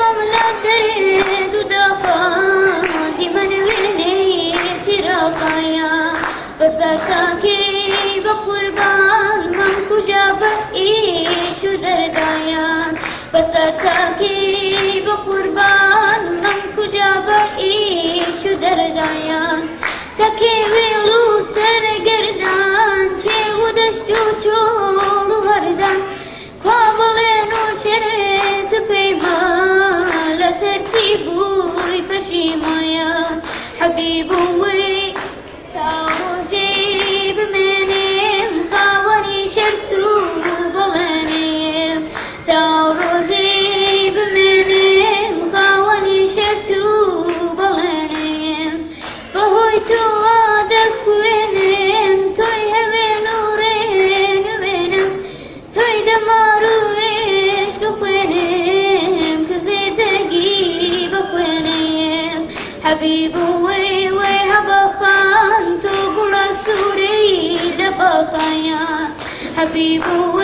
مملا درد و دافادی من وینی تراقایا بساتاکی بقربان من کجا بئیش و دردایا بساتاکی بقربان من کجا بئیش و دردایا تکی ویلو سرگردان که و دشت و چول و هردان خوابلین و شرط پیمان لسرتی بوی پشیمایا حبیبوی تاوزی بمنیم خاونی شرطو بلنیم تاوزی بمنیم خاونی شرطو بلنیم بهوی تو دخوینیم توی هوی نورین وینم توی دمارویش بخوینیم کزیتگی بخوینیم حبیبوی وی حبخان تو قرصوری لبخایا حبیبوی